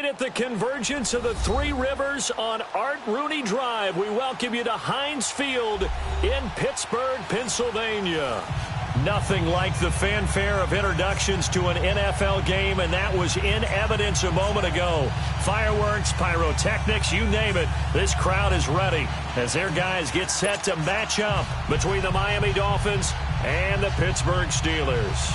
Right at the convergence of the Three Rivers on Art Rooney Drive, we welcome you to Heinz Field in Pittsburgh, Pennsylvania. Nothing like the fanfare of introductions to an NFL game, and that was in evidence a moment ago. Fireworks, pyrotechnics, you name it. This crowd is ready as their guys get set to match up between the Miami Dolphins and the Pittsburgh Steelers.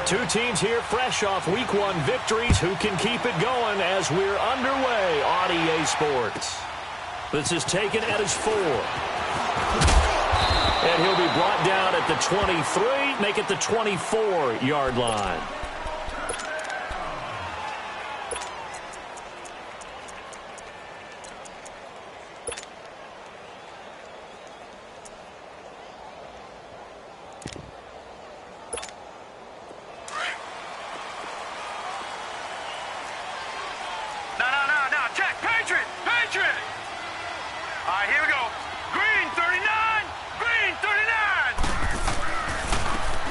Two teams here fresh off Week 1 victories. Who can keep it going as we're underway on EA Sports? This is taken at his 4. And he'll be brought down at the 23, make it the 24-yard line.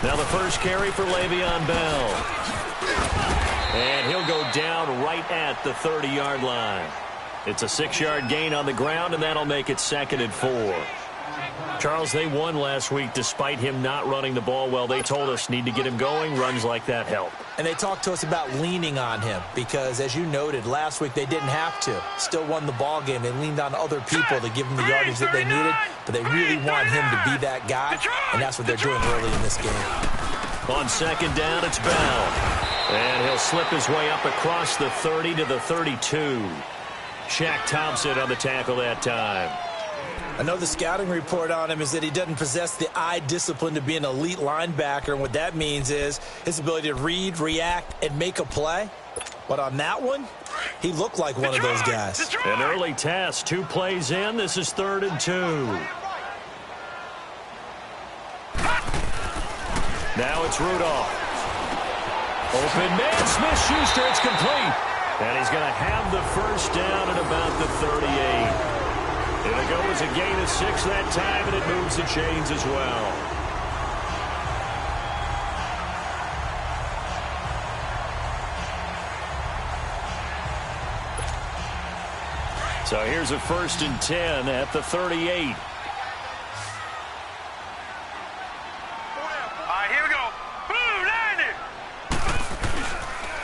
Now the first carry for Le'Veon Bell. And he'll go down right at the 30-yard line. It's a 6-yard gain on the ground, and that'll make it 2nd and 4. Charles, they won last week despite him not running the ball well. They told us need to get him going. Runs like that help. And they talked to us about leaning on him because, as you noted, last week they didn't have to. Still won the ball game. They leaned on other people to give them the yardage that they needed, but they really want him to be that guy, and that's what they're doing early in this game. On 2nd down, it's Bell. And he'll slip his way up across the 30 to the 32. Shaq Thompson on the tackle that time. I know the scouting report on him is that he doesn't possess the eye discipline to be an elite linebacker, and what that means is his ability to read, react, and make a play. But on that one, he looked like one of those guys. An early test, 2 plays in. This is 3rd and 2. Now it's Rudolph. Open man, Smith-Schuster, it's complete. And he's going to have the first down at about the 38. It'll go as a gain of 6 that time, and it moves the chains as well. So here's a 1st and 10 at the 38.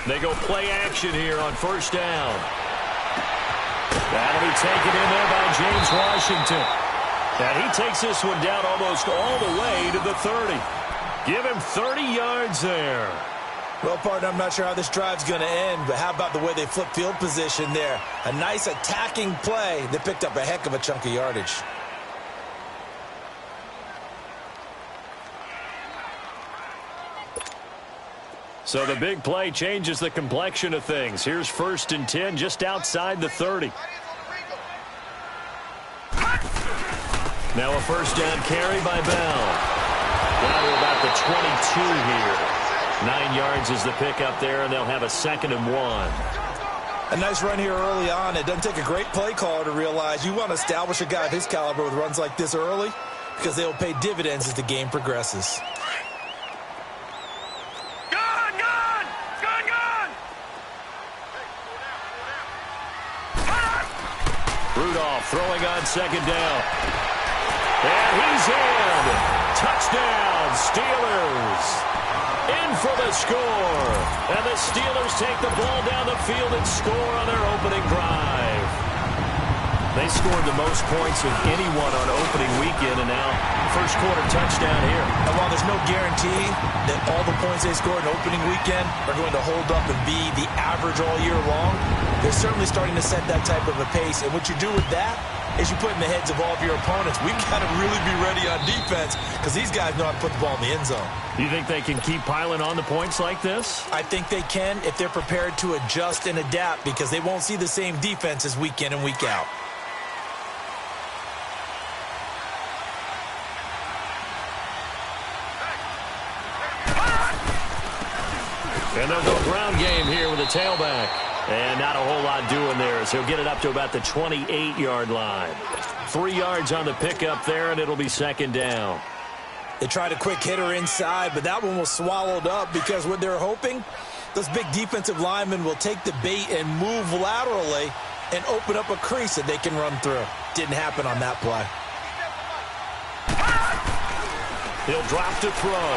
They go play action here on 1st down. That'll be taken in there by James Washington. And he takes this one down almost all the way to the 30. Give him 30 yards there. Well, partner, I'm not sure how this drive's going to end, but how about the way they flip field position there? A nice attacking play that picked up a heck of a chunk of yardage. So the big play changes the complexion of things. Here's 1st and 10 just outside the 30. Now a 1st down carry by Bell. Down to about the 22 here. 9 yards is the pickup there, and they'll have a 2nd and 1. A nice run here early on. It doesn't take a great play caller to realize you want to establish a guy of his caliber with runs like this early because they will pay dividends as the game progresses. Rudolph throwing on 2nd down. And he's in. Touchdown, Steelers. In for the score. And the Steelers take the ball down the field and score on their opening drive. They scored the most points of anyone on opening weekend, and now first quarter touchdown here. And while there's no guarantee that all the points they scored in opening weekend are going to hold up and be the average all year long, they're certainly starting to set that type of a pace. And what you do with that is you put in the heads of all of your opponents, we've got to really be ready on defense because these guys know how to put the ball in the end zone. You think they can keep piling on the points like this? I think they can if they're prepared to adjust and adapt because they won't see the same defenses week in and week out. And they'll go ground game here with a tailback. And not a whole lot doing there, so he'll get it up to about the 28-yard line. 3 yards on the pickup there, and it'll be second down. They tried a quick hitter inside, but that one was swallowed up because what they're hoping, those big defensive linemen will take the bait and move laterally and open up a crease that they can run through. Didn't happen on that play. He'll drop to throw.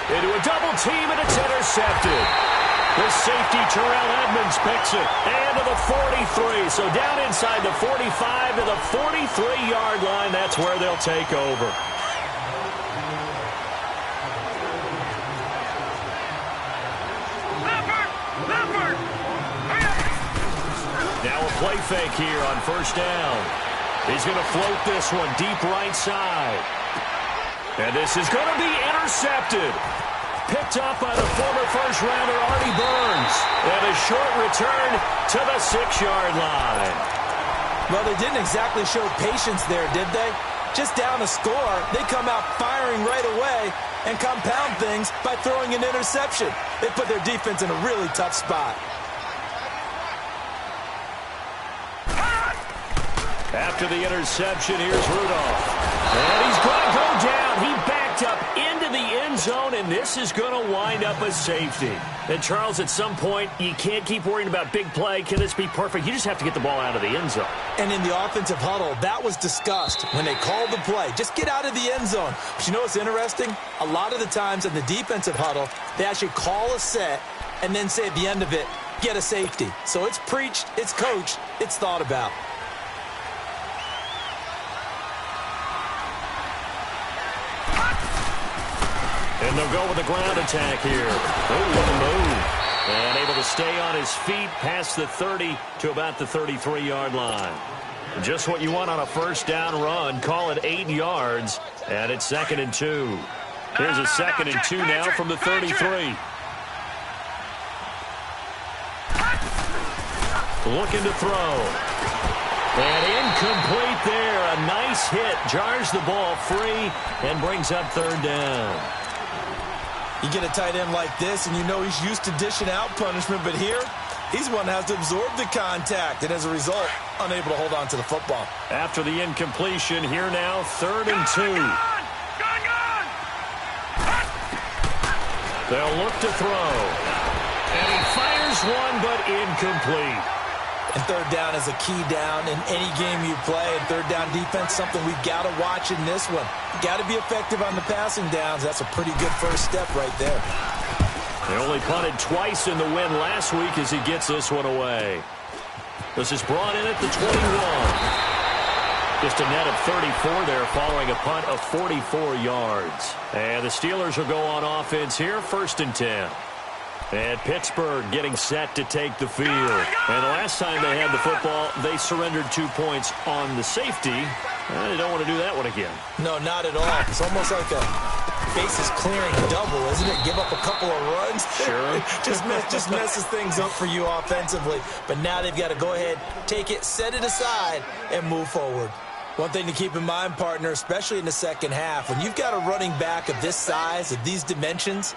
Into a double team, and it's intercepted. The safety, Terrell Edmonds, picks it. And to the 43. So down inside the 45 to the 43-yard line. That's where they'll take over. Now a play fake here on first down. He's going to float this one deep right side. And this is going to be intercepted. Picked up by the former first-rounder Artie Burns. And a short return to the 6-yard line. Well, they didn't exactly show patience there, did they? Just down a score, they come out firing right away and compound things by throwing an interception. They put their defense in a really tough spot. After the interception, here's Rudolph. And he's going to go down. He backed up into the end zone, and this is going to wind up a safety. And, Charles, at some point, you can't keep worrying about big play. Can this be perfect? You just have to get the ball out of the end zone. And in the offensive huddle, that was discussed when they called the play. Just get out of the end zone. But you know what's interesting? A lot of the times in the defensive huddle, they actually call a set and then say at the end of it, get a safety. So it's preached, it's coached, it's thought about. And they'll go with the ground attack here. Ooh, what a move. And able to stay on his feet past the 30 to about the 33-yard line. Just what you want on a first down run. Call it 8 yards. And it's 2nd and 2. Here's a 2nd and 2 now from the 33. Looking to throw. And incomplete there. A nice hit. Jars the ball free and brings up 3rd down. You get a tight end like this, and you know he's used to dishing out punishment, but here, he's one that has to absorb the contact, and as a result, unable to hold on to the football. After the incompletion, here now, 3rd and 2. They'll look to throw. And he fires one, but incomplete. And 3rd down is a key down in any game you play. And 3rd down defense, something we've got to watch in this one. Got to be effective on the passing downs. That's a pretty good first step right there. They only punted twice in the win last week as he gets this one away. This is brought in at the 21. Just a net of 34 there following a punt of 44 yards. And the Steelers will go on offense here, 1st and 10. And Pittsburgh getting set to take the field. And the last time they had the football, they surrendered 2 points on the safety. They don't want to do that one again. No, not at all. It's almost like a bases clearing double, isn't it? Give up a couple of runs. Sure. just messes things up for you offensively. But now they've got to go ahead, take it, set it aside, and move forward. One thing to keep in mind, partner, especially in the second half, when you've got a running back of this size, of these dimensions,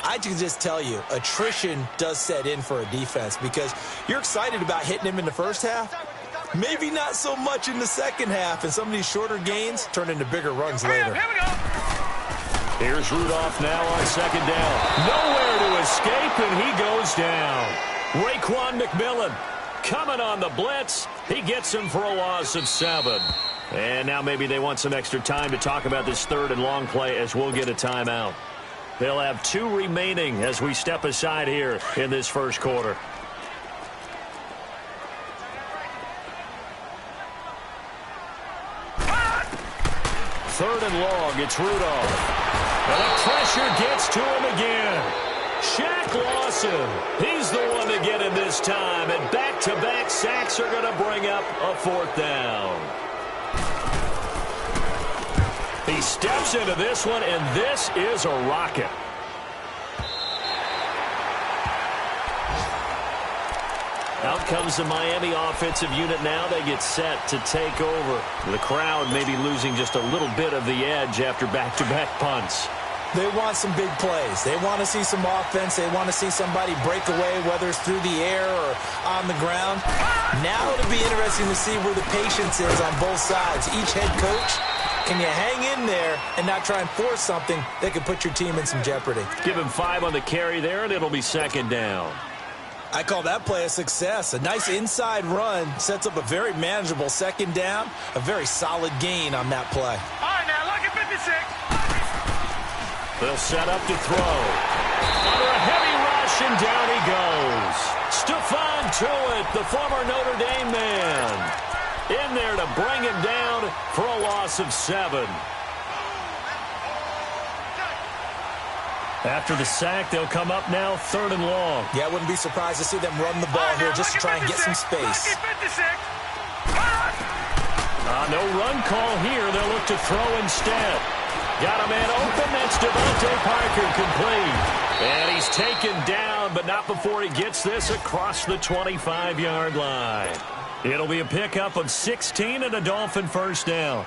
I can just tell you, attrition does set in for a defense because you're excited about hitting him in the first half. Maybe not so much in the second half, and some of these shorter gains turn into bigger runs later. Here we go. Here's Rudolph now on 2nd down. Nowhere to escape, and he goes down. Raekwon McMillan coming on the blitz. He gets him for a loss of 7. And now maybe they want some extra time to talk about this 3rd and long play as we'll get a timeout. They'll have 2 remaining as we step aside here in this first quarter. Third and long, it's Rudolph. And the pressure gets to him again. Shaq Lawson, he's the one to get him this time. And back-to-back sacks are going to bring up a 4th down. He steps into this one, and this is a rocket. Out comes the Miami offensive unit now. They get set to take over. The crowd maybe losing just a little bit of the edge after back-to-back punts. They want some big plays. They want to see some offense. They want to see somebody break away, whether it's through the air or on the ground. Now it'll be interesting to see where the patience is on both sides. Each head coach, can you hang in there and not try and force something that could put your team in some jeopardy? Give him 5 on the carry there, and it'll be second down. I call that play a success. A nice inside run sets up a very manageable second down, a very solid gain on that play. All right, now, look at 56. They'll set up to throw. Under a heavy rush, and down he goes. Stephon Tuitt, the former Notre Dame man, in there to bring him down for a loss of 7. After the sack, they'll come up now 3rd and long. Yeah, I wouldn't be surprised to see them run the ball here just to try and get some space. No run call here. They'll look to throw instead. Got a man open. That's Devontae Parker, complete. And he's taken down, but not before he gets this across the 25-yard line. It'll be a pickup of 16 and a Dolphin first down.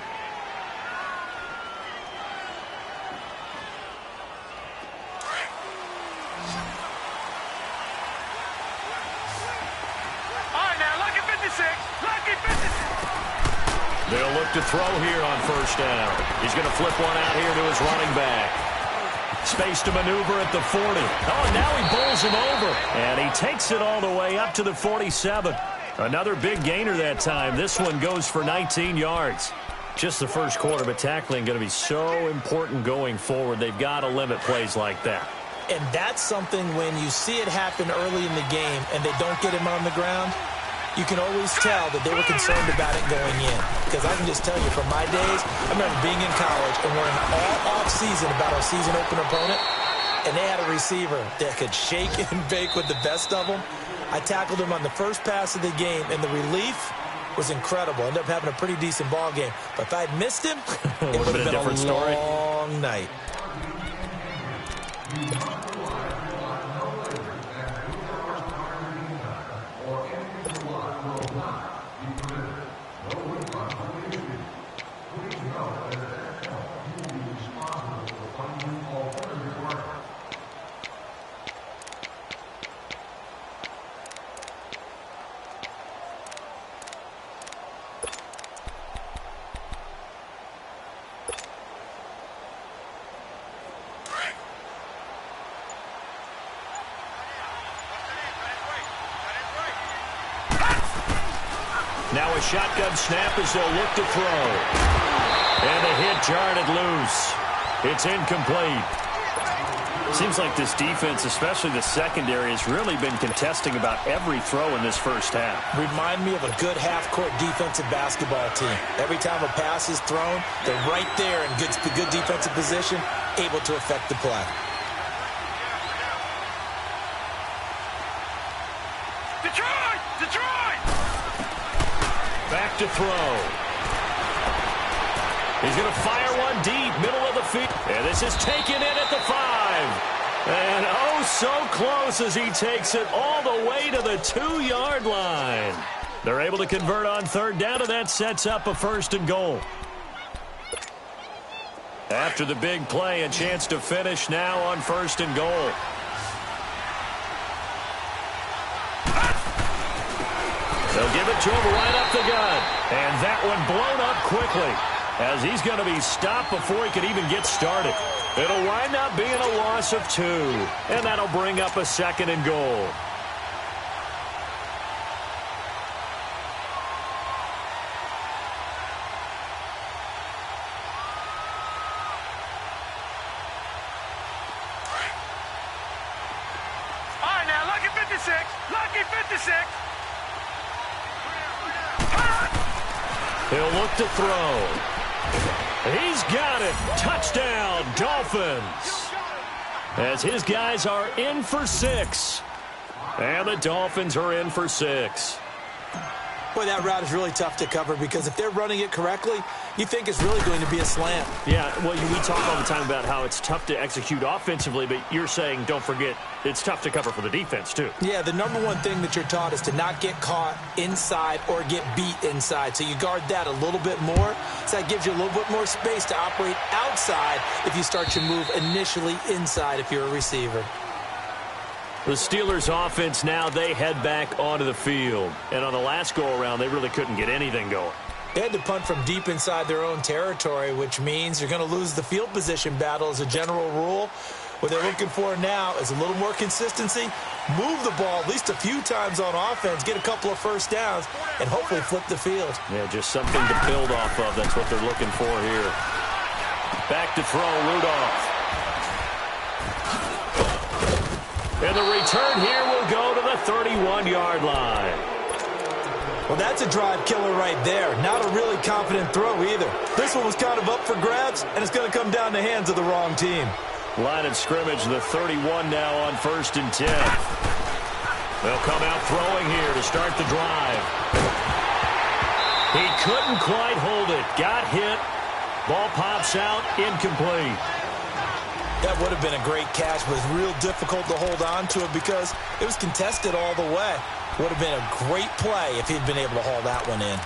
They'll look to throw here on first down. He's going to flip one out here to his running back. Space to maneuver at the 40. Oh, and now he bowls him over. And he takes it all the way up to the 47. Another big gainer that time. This one goes for 19 yards. Just the first quarter, but tackling going to be so important going forward. They've got to limit plays like that. And that's something when you see it happen early in the game and they don't get him on the ground, you can always tell that they were concerned about it going in. Because I can just tell you from my days, I remember being in college and worrying all off-season about our season opener opponent, and they had a receiver that could shake and bake with the best of them. I tackled him on the first pass of the game, and the relief was incredible. Ended up having a pretty decent ball game. But if I'd missed him, it would have been a different story. Long night. Now a shotgun snap as they'll look to throw. And the hit jarred it loose. It's incomplete. Seems like this defense, especially the secondary, has really been contesting about every throw in this first half. Remind me of a good half-court defensive basketball team. Every time a pass is thrown, they're right there in good defensive position, able to affect the play. Detroit! Back to throw. He's going to fire one deep, middle of the field. And this is taken in at the 5. And oh, so close as he takes it all the way to the 2-yard line. They're able to convert on third down, and that sets up a 1st and goal. After the big play, a chance to finish now on 1st and goal. They'll give it to him right up the gut. And that one blown up quickly as he's going to be stopped before he can even get started. It'll wind up being a loss of 2. And that'll bring up a 2nd and goal. All right, now, lucky 56. Lucky 56. He'll look to throw. He's got it. Touchdown, Dolphins. As his guys are in for 6. And the Dolphins are in for 6. Boy, that route is really tough to cover because if they're running it correctly, you think it's really going to be a slant. Yeah, well, we talk all the time about how it's tough to execute offensively, but you're saying, don't forget, it's tough to cover for the defense, too. Yeah, the number one thing that you're taught is to not get caught inside or get beat inside. So you guard that a little bit more. So that gives you a little bit more space to operate outside if you start your move initially inside if you're a receiver. The Steelers' offense now, they head back onto the field. And on the last go-around, they really couldn't get anything going. They had to punt from deep inside their own territory, which means you're going to lose the field position battle as a general rule. What they're looking for now is a little more consistency, move the ball at least a few times on offense, get a couple of first downs, and hopefully flip the field. Yeah, just something to build off of. That's what they're looking for here. Back to throw, Rudolph. And the return here will go to the 31-yard line. Well, that's a drive killer right there. Not a really confident throw either. This one was kind of up for grabs, and it's going to come down the hands of the wrong team. Line of scrimmage, the 31 now on 1st and 10. They'll come out throwing here to start the drive. He couldn't quite hold it. Got hit. Ball pops out, incomplete. That would have been a great catch, but it's real difficult to hold on to it because it was contested all the way. Would have been a great play if he'd been able to haul that one in.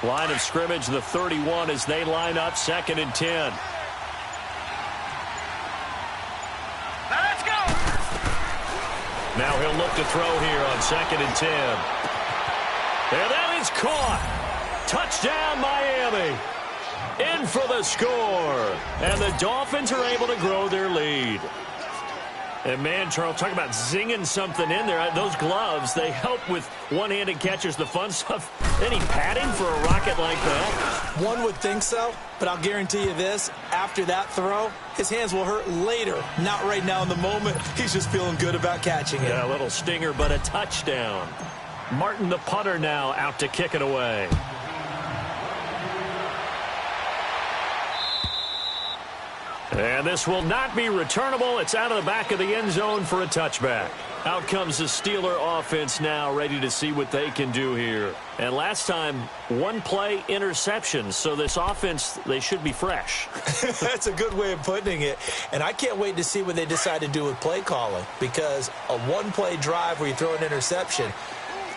Line of scrimmage, the 31 as they line up 2nd and 10. Now let's go. Now he'll look to throw here on 2nd and 10. And that is caught. Touchdown, Miami. In for the score. And the Dolphins are able to grow their lead. And, man, Charles, talk about zinging something in there. Those gloves, they help with one-handed catches, the fun stuff. Any padding for a rocket like that? One would think so, but I'll guarantee you this. After that throw, his hands will hurt later, not right now in the moment. He's just feeling good about catching it. Yeah, a little stinger, but a touchdown. Martin, the punter, now out to kick it away. And this will not be returnable. It's out of the back of the end zone for a touchback. Out comes the Steeler offense now, ready to see what they can do here. And last time, one-play interception. So this offense, they should be fresh. That's a good way of putting it. And I can't wait to see what they decide to do with play calling. Because a one-play drive where you throw an interception,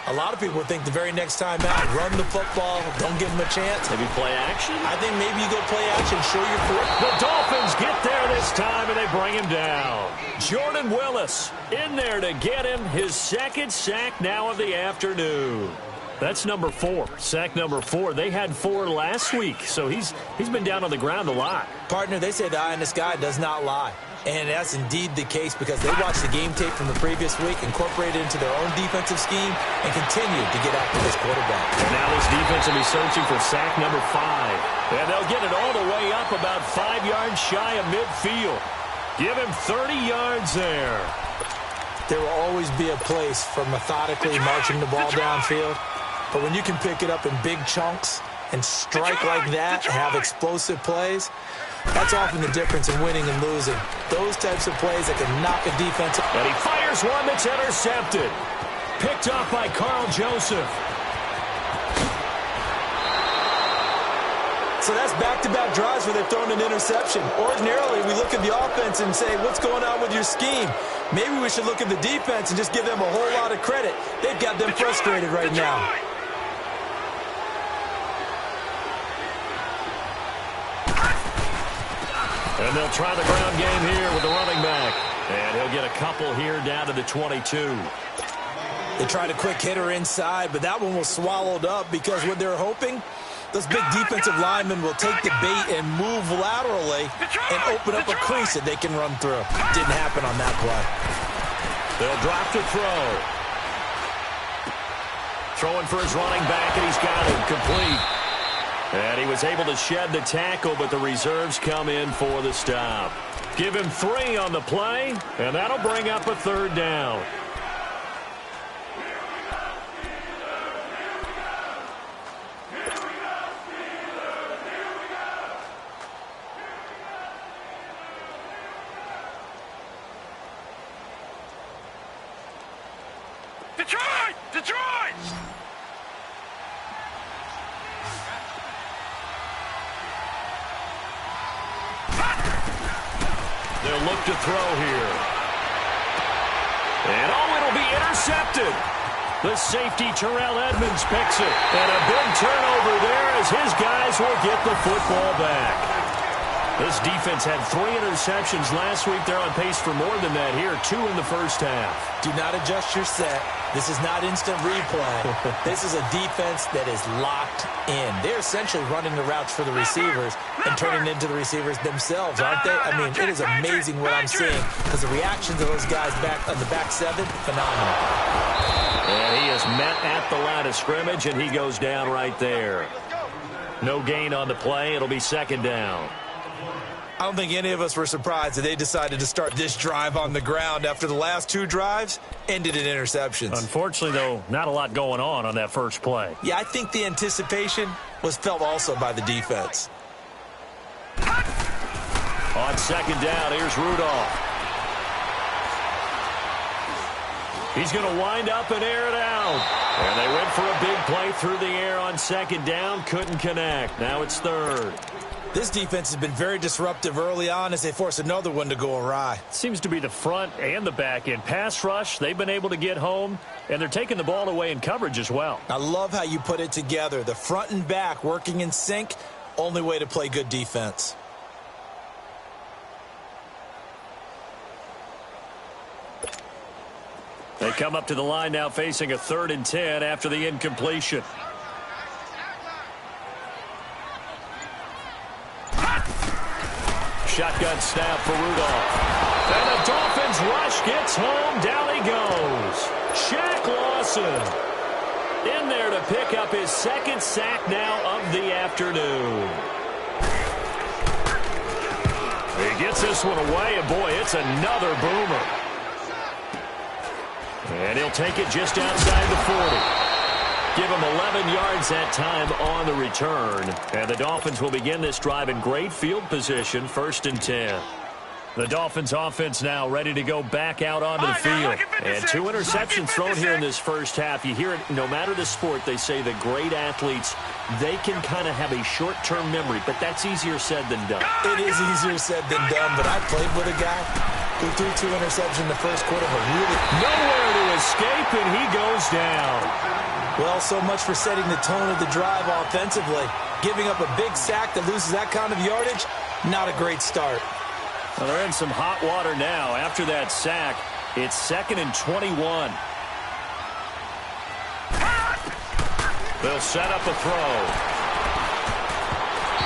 a lot of people would think the very next time out, run the football, don't give them a chance. Maybe play action? I think maybe you go play action, show your foot. The Dolphins get there this time, and they bring him down. Jordan Willis in there to get him his 2nd sack now of the afternoon. That's number 4, sack number 4. They had 4 last week, so he's been down on the ground a lot. Partner, they say the eye in the sky does not lie. And that's indeed the case because they watched the game tape from the previous week, incorporated it into their own defensive scheme, and continued to get after this quarterback. And now this defense will be searching for sack number 5. And they'll get it all the way up about 5 yards shy of midfield. Give him 30 yards there. There will always be a place for methodically marching the ball downfield. But when you can pick it up in big chunks and strike like that, have explosive plays, that's often the difference in winning and losing. Those types of plays that can knock a defense. And he fires one that's intercepted. Picked off by Carl Joseph. So that's back-to-back drives where they've thrown an interception. Ordinarily, we look at the offense and say, what's going on with your scheme? Maybe we should look at the defense and just give them a whole lot of credit. They've got them frustrated right now. And they'll try the ground game here with the running back. And he'll get a couple here down to the 22. They tried a quick hitter inside, but that one was swallowed up because what they're hoping, those big defensive linemen will take the bait and move laterally and open up a crease that they can run through. Didn't happen on that play. They'll drop to throw. Throwing for his running back, and he's got it complete. And he was able to shed the tackle, but the reserves come in for the stop. Give him 3 on the play, and that'll bring up a 3rd down. Detroit! Detroit! They'll look to throw here. And it'll be intercepted. The safety, Terrell Edmonds, picks it. And a big turnover there as his guys will get the football back. This defense had 3 interceptions last week. They're on pace for more than that here, 2 in the first half. Do not adjust your set. This is not instant replay. This is a defense that is locked in. They're essentially running the routes for the receivers and turning into the receivers themselves, aren't they? I mean, it is amazing what I'm seeing because the reactions of those guys back on the back 7, phenomenal. And he is met at the line of scrimmage, and he goes down right there. No gain on the play. It'll be 2nd down. I don't think any of us were surprised that they decided to start this drive on the ground after the last 2 drives ended in interceptions. Unfortunately, though, not a lot going on that first play. Yeah, I think the anticipation was felt also by the defense. On 2nd down, here's Rudolph. He's going to wind up and air it out. And they went for a big play through the air on 2nd down. Couldn't connect. Now it's 3rd. This defense has been very disruptive early on as they force another one to go awry. Seems to be the front and the back end. Pass rush, they've been able to get home, and they're taking the ball away in coverage as well. I love how you put it together. The front and back working in sync, only way to play good defense. They come up to the line now facing a 3rd and 10 after the incompletion. Shotgun snap for Rudolph. And the Dolphins rush gets home. Down he goes. Shaq Lawson in there to pick up his 2nd sack now of the afternoon. He gets this one away, and boy, it's another boomer. And he'll take it just outside the 40. Give him 11 yards that time on the return. And the Dolphins will begin this drive in great field position, 1st and 10. The Dolphins offense now ready to go back out onto the field. And 2 interceptions thrown here in this first half. You hear it, no matter the sport, they say that great athletes, they can kind of have a short-term memory, but that's easier said than done. It is easier said than done, but I played with a guy who threw 2 interceptions in the first quarter, but really nowhere to escape, and he goes down. Well, so much for setting the tone of the drive offensively. Giving up a big sack that loses that kind of yardage, not a great start. Well, they're in some hot water now. After that sack, it's 2nd and 21. They'll set up a throw.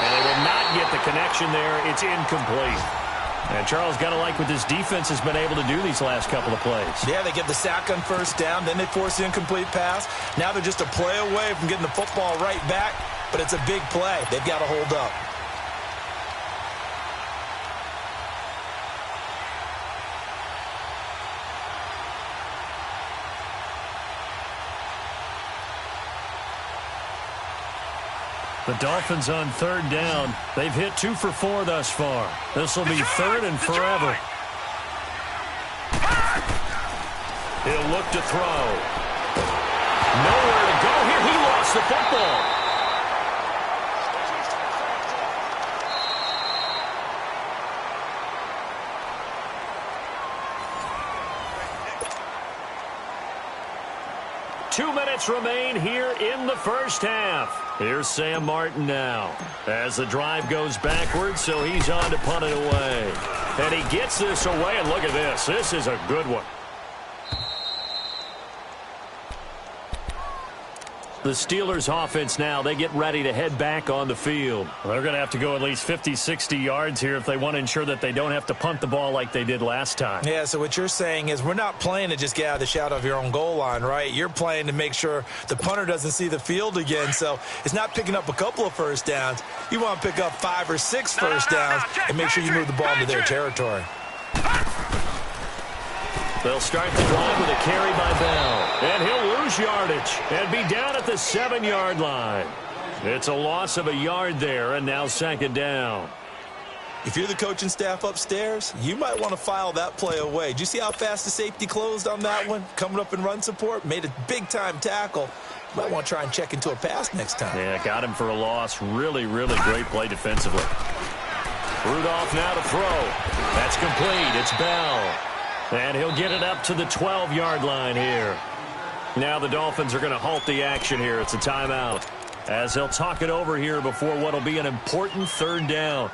And they will not get the connection there. It's incomplete. And Charles, got to like what this defense has been able to do these last couple of plays. Yeah, they get the sack on 1st down, then they force the incomplete pass. Now they're just a play away from getting the football right back, but it's a big play. They've got to hold up. The Dolphins on 3rd down. They've hit 2 for 4 thus far. This will be 3rd and forever. He'll look to throw. Nowhere to go here. He lost the football. Two minutes remain here in the first half. Here's Sam Martin now as the drive goes backwards, so he's on to punt it away. And he gets this away, and look at this. This is a good one. The Steelers offense now, they get ready to head back on the field. They're going to have to go at least 50, 60 yards here if they want to ensure that they don't have to punt the ball like they did last time. Yeah, so what you're saying is we're not playing to just get out of the shadow of your own goal line, right? You're playing to make sure the punter doesn't see the field again. So it's not picking up a couple of first downs. You want to pick up 5 or 6 first downs and make sure you move the ball into their territory. They'll start the drive with a carry by Bell. And he'll lose yardage and be down at the 7-yard line. It's a loss of a yard there, and now second down. If you're the coaching staff upstairs, you might want to file that play away. Did you see how fast the safety closed on that one? Coming up in run support, made a big-time tackle. You might want to try and check into a pass next time. Yeah, got him for a loss. Really, really great play defensively. Rudolph now to throw. That's complete. It's Bell. And he'll get it up to the 12-yard line here. Now the Dolphins are going to halt the action here. It's a timeout, as they'll talk it over here before what will be an important third down.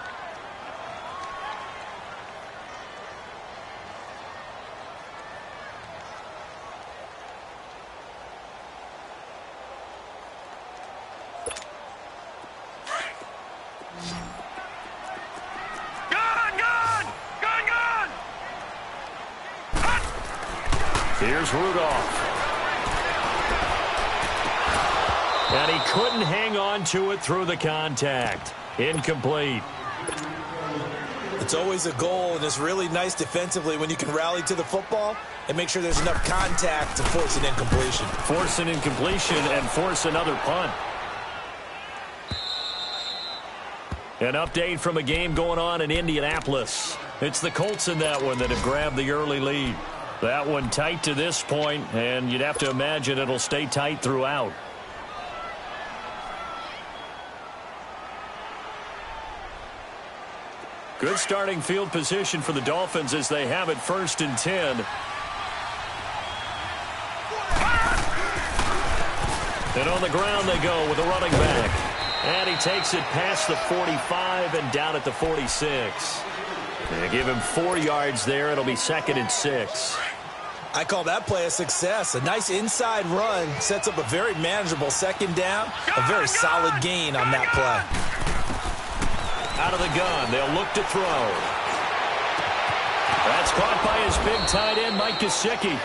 Here's Rudolph. And he couldn't hang on to it through the contact. Incomplete. It's always a goal, and it's really nice defensively when you can rally to the football and make sure there's enough contact to force an incompletion. Force an incompletion and force another punt. An update from a game going on in Indianapolis. It's the Colts in that one that have grabbed the early lead. That one tight to this point, and you'd have to imagine it'll stay tight throughout. Good starting field position for the Dolphins as they have it 1st and 10. And on the ground they go with a running back. And he takes it past the 45 and down at the 46. They give him 4 yards there. It'll be 2nd and 6. I call that play a success. A nice inside run sets up a very manageable second down. A very solid gain on that play. Out of the gun, they'll look to throw. That's caught by his big tight end, Mike Gesicki.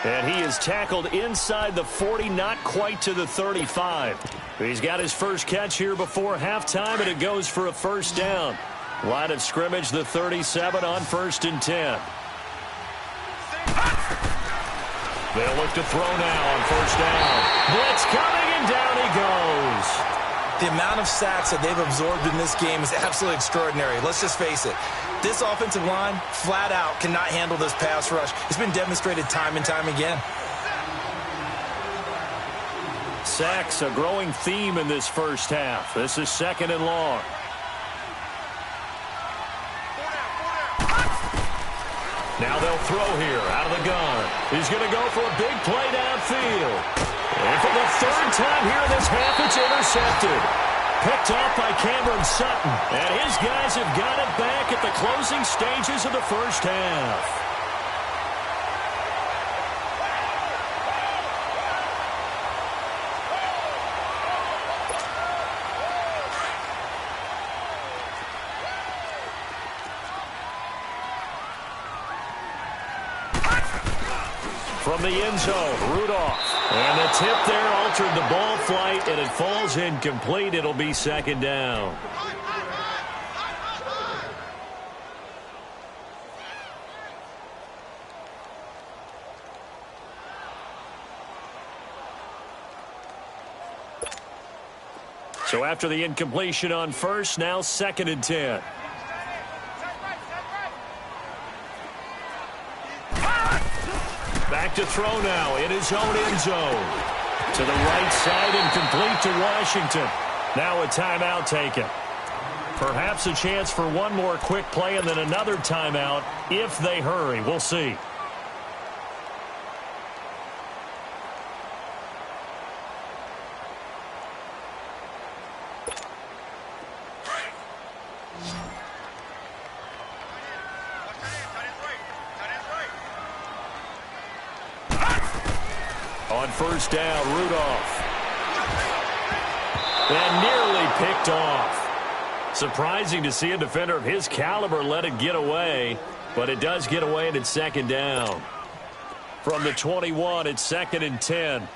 And he is tackled inside the 40, not quite to the 35. He's got his first catch here before halftime, and it goes for a first down. Line of scrimmage, the 37 on 1st and 10. They'll look to throw now on 1st down. Blitz coming, and down he goes. The amount of sacks that they've absorbed in this game is absolutely extraordinary. Let's just face it. This offensive line, flat out, cannot handle this pass rush. It's been demonstrated time and time again. Sacks, a growing theme in this first half. This is 2nd and long. Now they'll throw here out of the gun. He's going to go for a big play downfield. And for the 3rd time here this half, it's intercepted. Picked off by Cameron Sutton. And his guys have got it back at the closing stages of the first half. From the end zone, Rudolph. And the tip there altered the ball flight, and it falls incomplete. It'll be 2nd down. So after the incompletion on 1st, now 2nd and 10. Back to throw now in his own end zone. To the right side and complete to Washington. Now a timeout taken. Perhaps a chance for one more quick play and then another timeout if they hurry. We'll see. On 1st down, Rudolph. And nearly picked off. Surprising to see a defender of his caliber let it get away, but it does get away and it's second down. From the 21, it's 2nd and 10.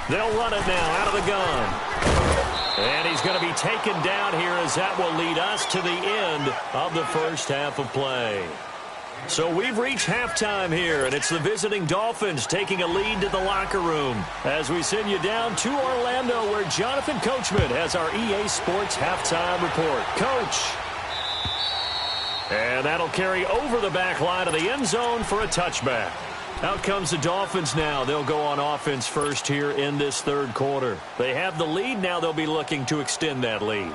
They'll run it now out of the gun. And he's going to be taken down here as that will lead us to the end of the first half of play. So we've reached halftime here, and it's the visiting Dolphins taking a lead to the locker room as we send you down to Orlando where Jonathan Coachman has our EA Sports halftime report. Coach. And that'll carry over the back line of the end zone for a touchback. Out comes the Dolphins now. They'll go on offense first here in this third quarter. They have the lead. Now they'll be looking to extend that lead.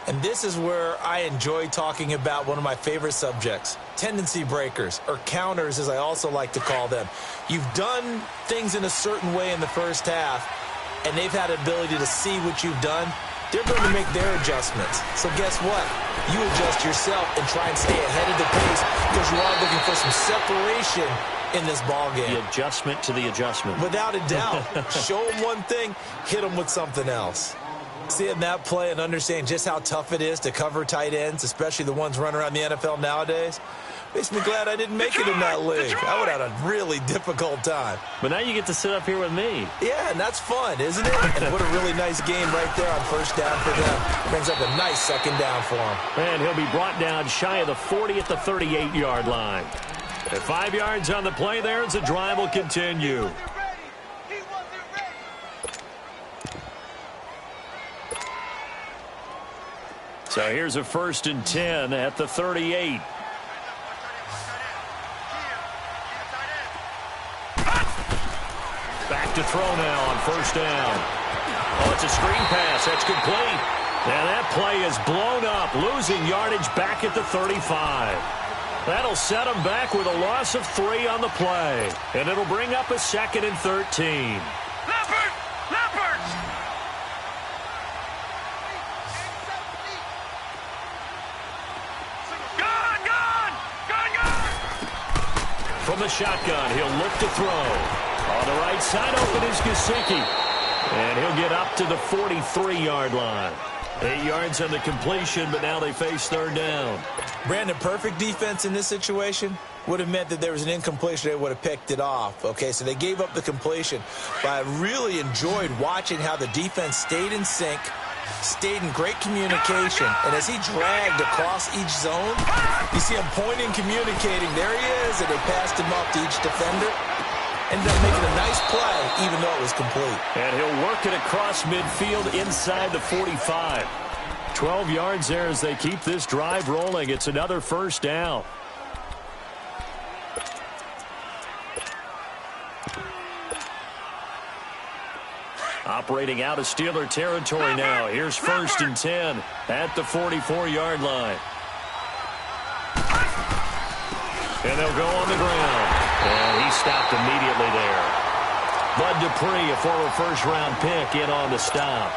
And this is where I enjoy talking about one of my favorite subjects, tendency breakers, or counters as I also like to call them. You've done things in a certain way in the first half, and they've had the ability to see what you've done. They're going to make their adjustments. So guess what? You adjust yourself and try and stay ahead of the pace because you are looking for some separation in this ballgame. The adjustment to the adjustment. Without a doubt. Show them one thing, hit them with something else. Seeing that play and understanding just how tough it is to cover tight ends, especially the ones running around the NFL nowadays, makes me glad I didn't make it in that league. I would have had a really difficult time. But now you get to sit up here with me. Yeah, and that's fun, isn't it? And what a really nice game right there on first down for them. Brings up a nice second down for him. And he'll be brought down shy of the 40 at the 38-yard line. At 5 yards on the play there as the drive will continue. So here's a 1st and 10 at the 38. Back to throw now on first down. Oh, it's a screen pass. That's complete. And that play is blown up, losing yardage back at the 35. That'll set them back with a loss of 3 on the play. And it'll bring up a 2nd and 13. From the shotgun, he'll look to throw. On the right side, open is Gesicki. And he'll get up to the 43-yard line. 8 yards on the completion, but now they face third down. Brandon, perfect defense in this situation would have meant that there was an incompletion. They would have picked it off. Okay, so they gave up the completion. But I really enjoyed watching how the defense stayed in sync, stayed in great communication, and as he dragged across each zone, you see him pointing, communicating. There he is, and they passed him up to each defender. Ended up making a nice play, even though it was complete. And he'll work it across midfield inside the 45. 12 yards there as they keep this drive rolling. It's another first down. Operating out of Steeler territory now. Here's 1st and 10 at the 44-yard line. And they'll go on the ground. And he stopped immediately there. Bud Dupree, a former first-round pick, in on the stop.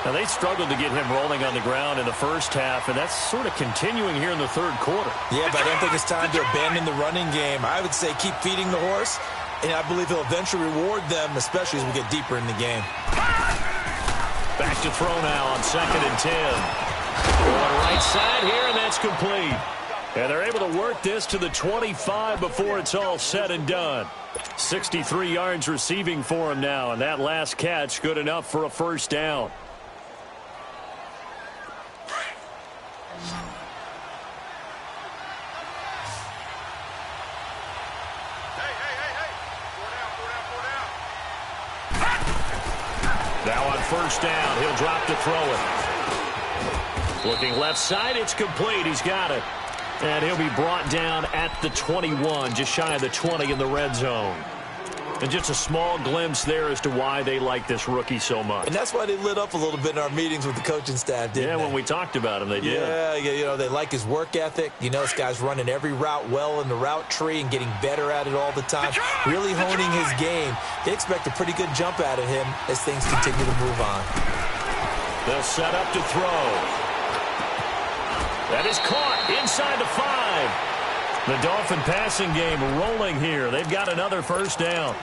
Now, they struggled to get him rolling on the ground in the first half, and that's sort of continuing here in the third quarter. Yeah, but I don't think it's time to abandon the running game. I would say keep feeding the horse, and I believe he'll eventually reward them, especially as we get deeper in the game. Back to throw now on 2nd and 10. Going right side here, and that's complete. And they're able to work this to the 25 before it's all said and done. 63 yards receiving for him now, and that last catch good enough for a first down. Now on first down, he'll drop to throw it. Looking left side, it's complete. He's got it. And he'll be brought down at the 21, just shy of the 20 in the red zone. And just a small glimpse there as to why they like this rookie so much. And that's why they lit up a little bit in our meetings with the coaching staff, didn't they? Yeah, when we talked about him, they did. Yeah, you know, they like his work ethic. You know, this guy's running every route well in the route tree and getting better at it all the time, really honing his game. They expect a pretty good jump out of him as things continue to move on. They'll set up to throw. That is caught inside the 5. The Dolphin passing game rolling here. They've got another first down.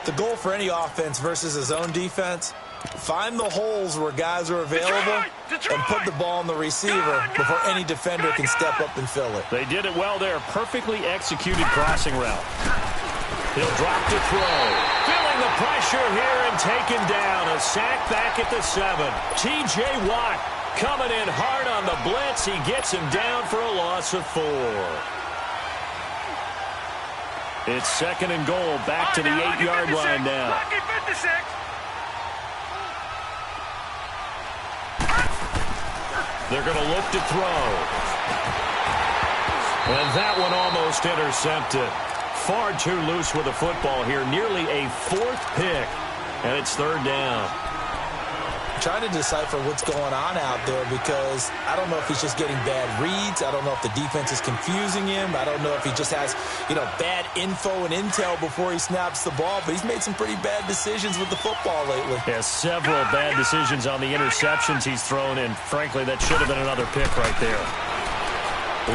The goal for any offense versus a zone defense, find the holes where guys are available and put the ball on the receiver before any defender can step up and fill it. They did it well there. Perfectly executed crossing route. He'll drop to throw. Feeling the pressure here and taken down. A sack back at the 7. T.J. Watt coming in hard on the blitz. He gets him down for a loss of 4. It's 2nd and goal, back to the 8-yard line now. They're going to look to throw. And that one almost intercepted. Far too loose with the football here. Nearly a 4th pick. And it's 3rd down. Trying to decipher what's going on out there because I don't know if he's just getting bad reads. I don't know if the defense is confusing him. I don't know if he just has, bad info and intel before he snaps the ball. But he's made some pretty bad decisions with the football lately. Yeah, several bad decisions on the interceptions he's thrown, and frankly, that should have been another pick right there.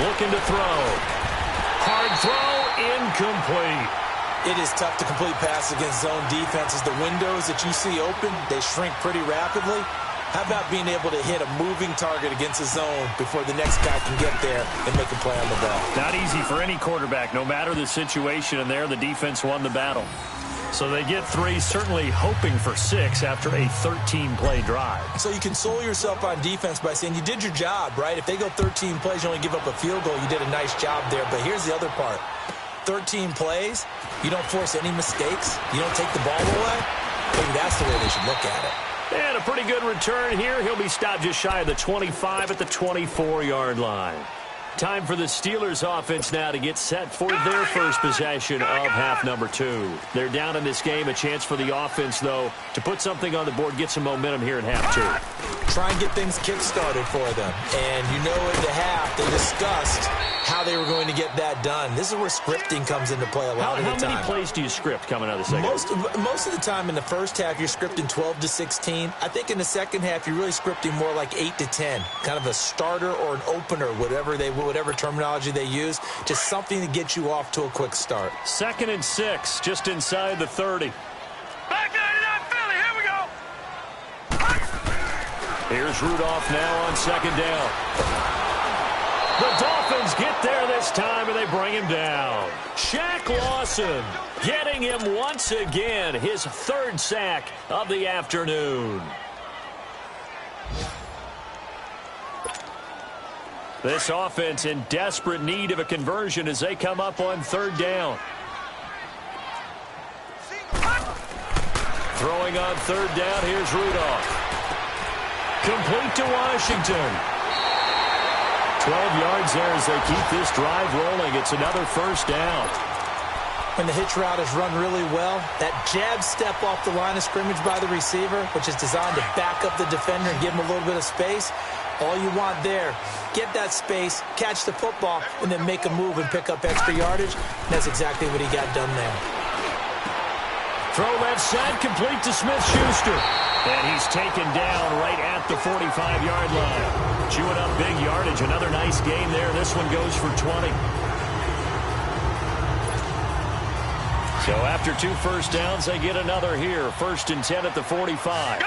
Looking to throw. Hard throw, incomplete. It is tough to complete passes against zone defenses. The windows that you see open, they shrink pretty rapidly. How about being able to hit a moving target against a zone before the next guy can get there and make a play on the ball? Not easy for any quarterback, no matter the situation, and there the defense won the battle. So they get 3, certainly hoping for 6 after a 13-play drive. So you console yourself on defense by saying you did your job, right? If they go 13 plays, you only give up a field goal, you did a nice job there. But here's the other part. 13 plays, you don't force any mistakes, you don't take the ball away. Maybe that's the way they should look at it. And a pretty good return here. He'll be stopped just shy of the 25 at the 24-yard line. Time for the Steelers offense now to get set for their first possession of half number 2. They're down in this game. A chance for the offense, though, to put something on the board, get some momentum here in half 2. Try and get things kick-started for them. And in the half, they discussed how they were going to get that done. This is where scripting comes into play a lot of the time. How many plays do you script coming out of the second? Most of the time in the first half, you're scripting 12 to 16. I think in the second half, you're really scripting more like 8 to 10. Kind of a starter or an opener, whatever terminology they use. Just something to get you off to a quick start. 2nd and 6, just inside the 30. Back 99 Philly, here we go. Here's Rudolph now on 2nd down. The Dolphins get there this time, and they bring him down. Shaq Lawson getting him once again, his 3rd sack of the afternoon. This offense in desperate need of a conversion as they come up on 3rd down. Throwing on 3rd down, here's Rudolph. Complete to Washington. 12 yards there as they keep this drive rolling. It's another 1st down. When the hitch route is run really well, that jab step off the line of scrimmage by the receiver, which is designed to back up the defender and give him a little bit of space, all you want there, get that space, catch the football, and then make a move and pick up extra yardage. And that's exactly what he got done there. Throw left side, complete to Smith-Schuster. And he's taken down right at the 45-yard line. Chewing up big yardage. Another nice game there. This one goes for 20. So after 2 first downs, they get another here. 1st and 10 at the 45.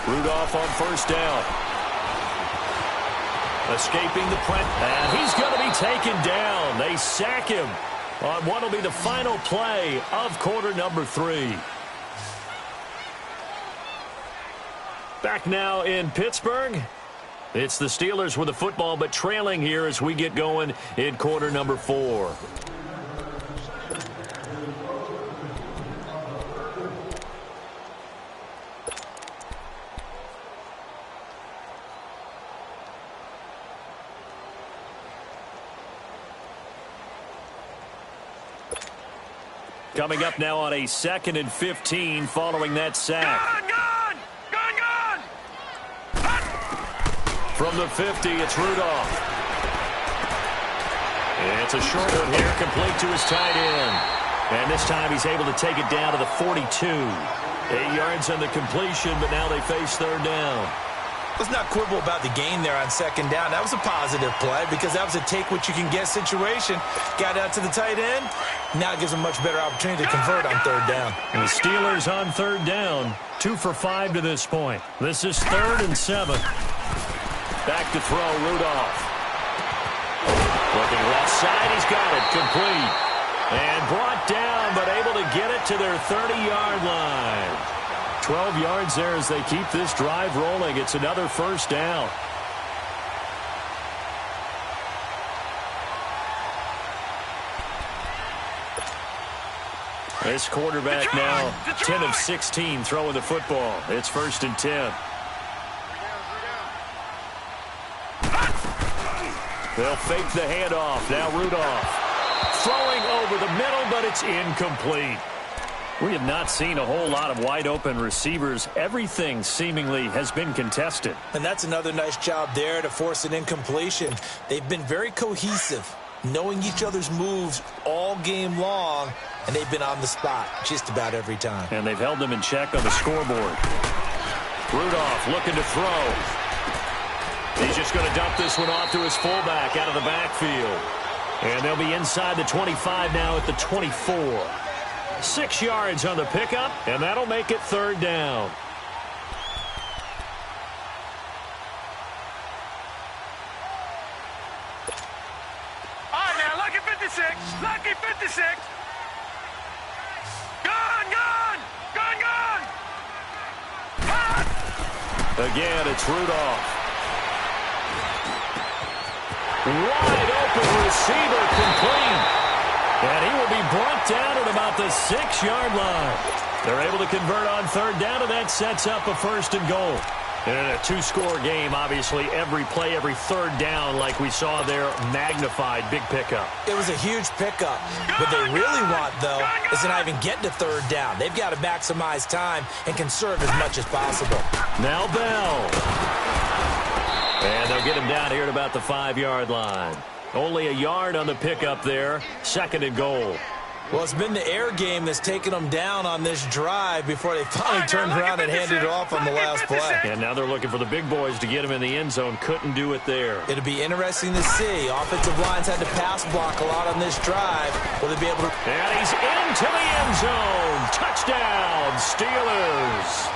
Rudolph on 1st down. Escaping the press. And he's going to be taken down. They sack him on what will be the final play of quarter number 3. Back now in Pittsburgh. It's the Steelers with the football, but trailing here as we get going in quarter number 4. Coming up now on a 2nd and 15 following that sack. Gun! From the 50, it's Rudolph. It's a short one here, complete to his tight end. And this time he's able to take it down to the 42. 8 yards on the completion, but now they face 3rd down. Let's not quibble about the gain there on second down. That was a positive play because that was a take-what-you-can-get situation. Got out to the tight end. Now it gives them a much better opportunity to convert on third down. And the Steelers on third down. 2 for 5 to this point. This is 3rd and 7. Back to throw, Rudolph. Looking left side, he's got it. Complete. And brought down, but able to get it to their 30-yard line. 12 yards there as they keep this drive rolling. It's another first down. This quarterback now 10 of 16 throwing the football. It's 1st and 10. They'll fake the handoff. Now Rudolph throwing over the middle, but it's incomplete. We have not seen a whole lot of wide-open receivers. Everything seemingly has been contested. And that's another nice job there to force an incompletion. They've been very cohesive, knowing each other's moves all game long, and they've been on the spot just about every time. And they've held them in check on the scoreboard. Rudolph looking to throw. He's just going to dump this one off to his fullback out of the backfield. And they'll be inside the 25 now at the 24. 6 yards on the pickup, and that'll make it 3rd down. All right, now, lucky 56. Lucky 56. Gone, gone. Gone, gone. Again, it's Rudolph. Wide open receiver, complete. And he will be brought down at about the 6-yard line. They're able to convert on 3rd down, and that sets up a 1st and goal. And in a 2-score game, obviously, every play, every 3rd down, like we saw there, magnified. Big pickup. It was a huge pickup. What they really want, though, is to not even get to 3rd down. They've got to maximize time and conserve as much as possible. Now Bell. And they'll get him down here at about the 5-yard line. Only a yard on the pickup there. 2nd and goal. Well, it's been the air game that's taken them down on this drive before they finally turned around and handed it off on the last play. And now they're looking for the big boys to get him in the end zone. Couldn't do it there. It'll be interesting to see. Offensive lines had to pass block a lot on this drive. Will they be able to... And he's into the end zone. Touchdown, Steelers.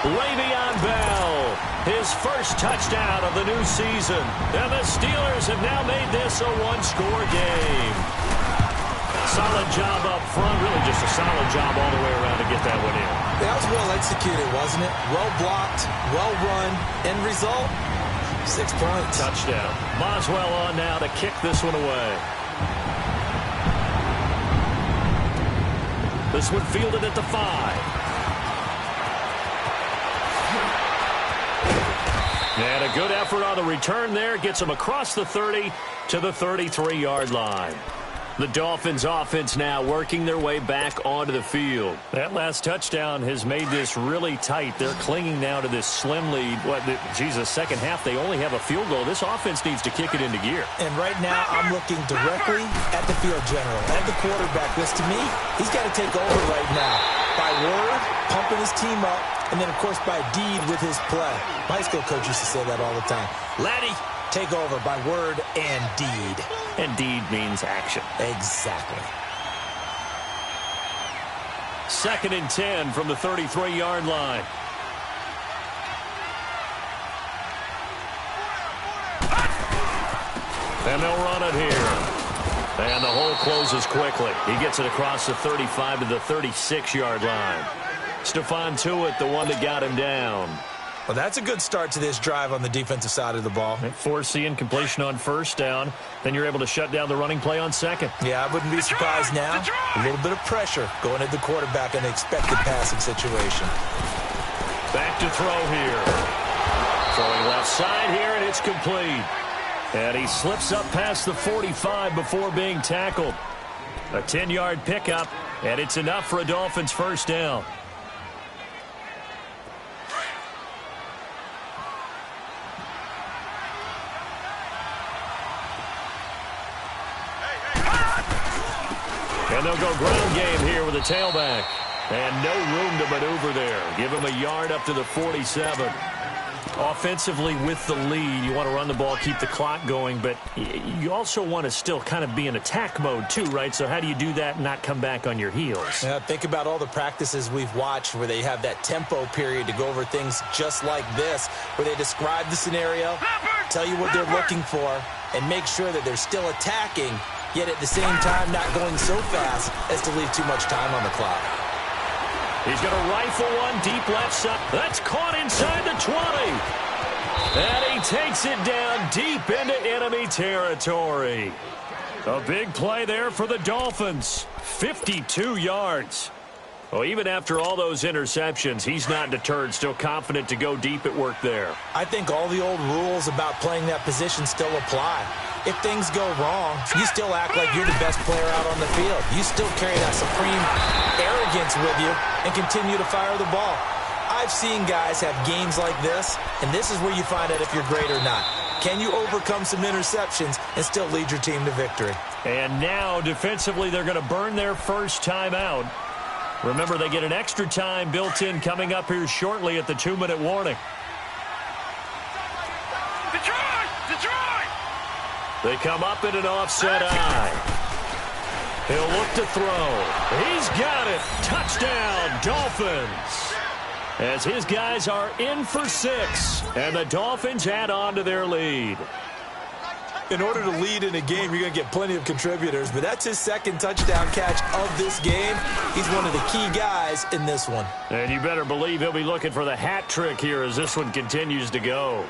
Le'Veon Bell, his first touchdown of the new season. And the Steelers have now made this a 1-score game. Solid job up front. Really just a solid job all the way around to get that one in. That was well executed, wasn't it? Well blocked, well run. End result, 6 points. Touchdown. Boswell on now to kick this one away. This one fielded at the 5. And a good effort on the return there. Gets him across the 30 to the 33-yard line. The Dolphins offense now working their way back onto the field. That last touchdown has made this really tight. They're clinging now to this slim lead. Second half, they only have a field goal. This offense needs to kick it into gear. And right now, I'm looking directly at the field general, at the quarterback. This, to me, he's got to take over right now. By word, pumping his team up, and then, of course, by deed with his play. My high school coach used to say that all the time. Laddie, take over by word and deed. And deed means action. Exactly. 2nd and 10 from the 33-yard line. And they'll run it here. And the hole closes quickly. He gets it across the 35 to the 36-yard line. Stephon Tuitt, the one that got him down. Well, that's a good start to this drive on the defensive side of the ball. Force the incompletion on 1st down. Then you're able to shut down the running play on 2nd. Yeah, I wouldn't be surprised now. A little bit of pressure going at the quarterback in an expected passing situation. Back to throw here. Throwing left side here, and it's complete. And he slips up past the 45 before being tackled. A 10-yard pickup, and it's enough for a Dolphins 1st down. And they'll go ground game here with a tailback. And no room to maneuver there. Give him a yard up to the 47. Offensively with the lead, you want to run the ball, keep the clock going, but you also want to still kind of be in attack mode too, right? So how do you do that and not come back on your heels? Yeah, think about all the practices we've watched where they have that tempo period to go over things just like this, where they describe the scenario, tell you what they're looking for, and make sure that they're still attacking, yet at the same time not going so fast as to leave too much time on the clock. He's going to rifle one deep left side. That's caught inside the 20. And he takes it down deep into enemy territory. A big play there for the Dolphins. 52 yards. Well, even after all those interceptions, he's not deterred, still confident to go deep at work there. I think all the old rules about playing that position still apply. If things go wrong, you still act like you're the best player out on the field. You still carry that supreme arrogance with you and continue to fire the ball. I've seen guys have games like this, and this is where you find out if you're great or not. Can you overcome some interceptions and still lead your team to victory? And now, defensively, they're going to burn their first timeout. Remember, they get an extra time built in coming up here shortly at the 2-minute warning. Detroit! They come up in an offset eye. He'll look to throw. He's got it. Touchdown, Dolphins. As his guys are in for 6, and the Dolphins add on to their lead. In order to lead in a game, you're going to get plenty of contributors, but that's his second touchdown catch of this game. He's one of the key guys in this one. And you better believe he'll be looking for the hat trick here as this one continues to go.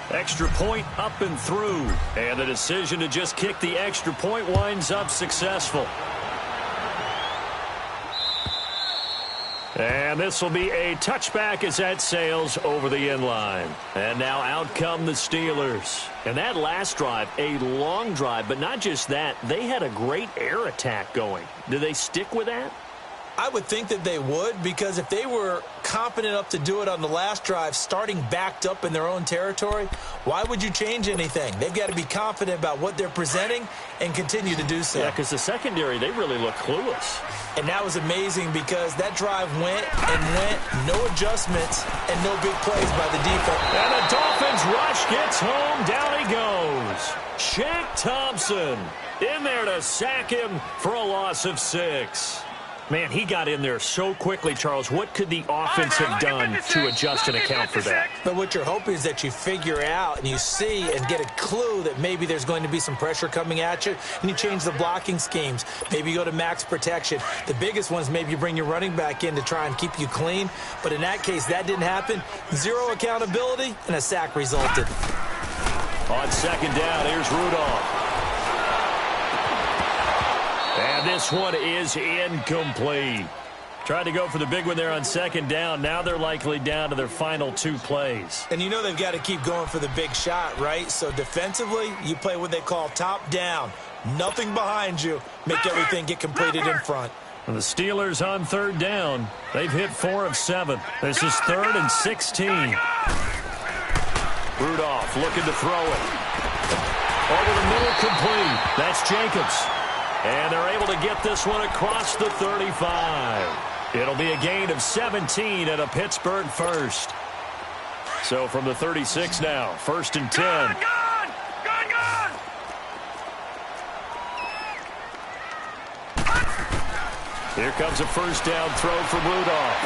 Extra point up and through, and the decision to just kick the extra point winds up successful. And this will be a touchback as that sails over the end line. And now out come the Steelers. And that last drive, a long drive, but not just that, they had a great air attack going. Do they stick with that? I would think that they would, because if they were confident enough to do it on the last drive, starting backed up in their own territory, why would you change anything? They've got to be confident about what they're presenting and continue to do so. Yeah, because the secondary, they really look clueless. And that was amazing because that drive went and went, no adjustments, and no big plays by the defense. And the Dolphins rush gets home, down he goes. Shaq Thompson in there to sack him for a loss of 6. Man, he got in there so quickly, Charles. What could the offense have done to adjust and account for that? But what you're hoping is that you figure out and you see and get a clue that maybe there's going to be some pressure coming at you, and you change the blocking schemes. Maybe you go to max protection. The biggest one is maybe you bring your running back in to try and keep you clean. But in that case, that didn't happen. Zero accountability, and a sack resulted. On second down, here's Rudolph. And this one is incomplete. Tried to go for the big one there on second down. Now they're likely down to their final 2 plays. And you know they've got to keep going for the big shot, right? So defensively, you play what they call top down. Nothing behind you. Make everything get completed in front. And the Steelers on third down. They've hit 4 of 7. This is 3rd and 16. Rudolph looking to throw it. Over the middle, complete. That's Jacobs. And they're able to get this one across the 35. It'll be a gain of 17 and a Pittsburgh first. So from the 36 now, 1st and 10. Gone! Here comes a first down throw from Rudolph.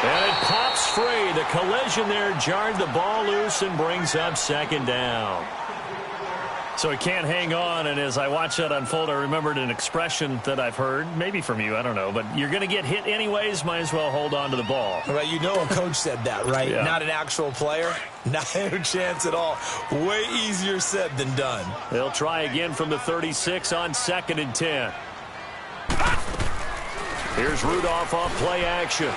And it pops free. The collision there jarred the ball loose and brings up second down. So he can't hang on, and as I watch that unfold, I remembered an expression that I've heard, maybe from you, I don't know, but you're going to get hit anyways, might as well hold on to the ball. Right, you know a coach said that, right? Yeah. Not an actual player. Not a chance at all. Way easier said than done. They'll try again from the 36 on 2nd and 10. Here's Rudolph off play action.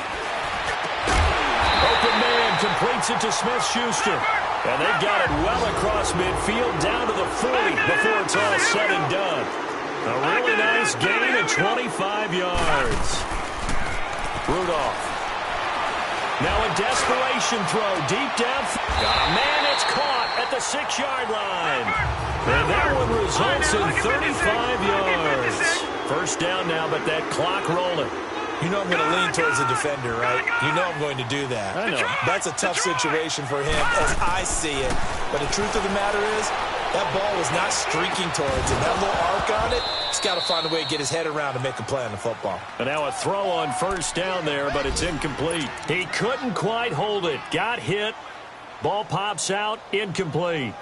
Open man completes it to Smith-Schuster. And they've got it well across midfield down to the 40 before it's all said and done. A really nice gain of 25 yards. Rudolph. Now a desperation throw deep down. Got a man, it's caught at the 6-yard line. And that one results in 35 yards. First down now, but that clock rolling. You know I'm going to lean towards the defender, right? You know I'm going to do that. I know. That's a tough situation for him as I see it. But the truth of the matter is, that ball was not streaking towards him. That little arc on it, he's got to find a way to get his head around and make a play on the football. And now a throw on first down there, but it's incomplete. He couldn't quite hold it. Got hit. Ball pops out, incomplete.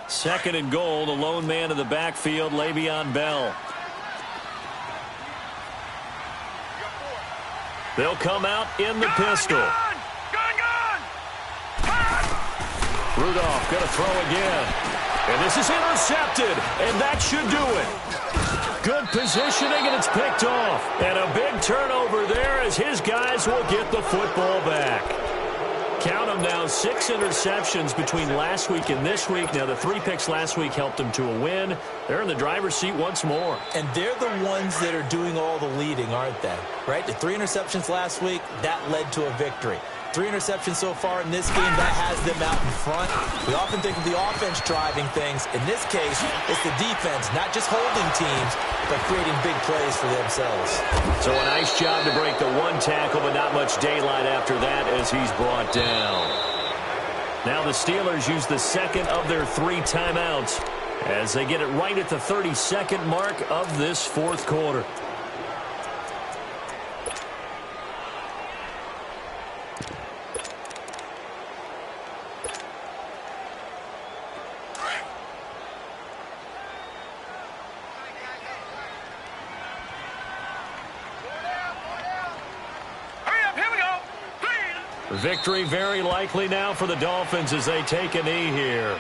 Second and goal, the lone man in the backfield, Le'Veon Bell. They'll come out in the pistol. Rudolph going to throw again. And this is intercepted, and that should do it. Good positioning, and it's picked off. And a big turnover there as his guys will get the football back. Count them now, 6 interceptions between last week and this week. Now, the 3 picks last week helped them to a win. They're in the driver's seat once more. And they're the ones that are doing all the leading, aren't they? Right? The 3 interceptions last week, that led to a victory. 3 interceptions so far in this game, that has them out in front. We often think of the offense driving things. In this case, it's the defense, not just holding teams, but creating big plays for themselves. So a nice job to break the 1 tackle, but not much daylight after that as he's brought down. Now the Steelers use the second of their 3 timeouts as they get it right at the 32nd mark of this 4th quarter. Victory very likely now for the Dolphins as they take a knee here.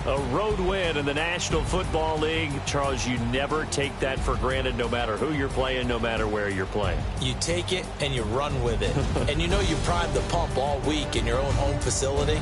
A road win in the National Football League. Charles, you never take that for granted no matter who you're playing, no matter where you're playing. You take it and you run with it. And you know you primed the pump all week in your own home facility.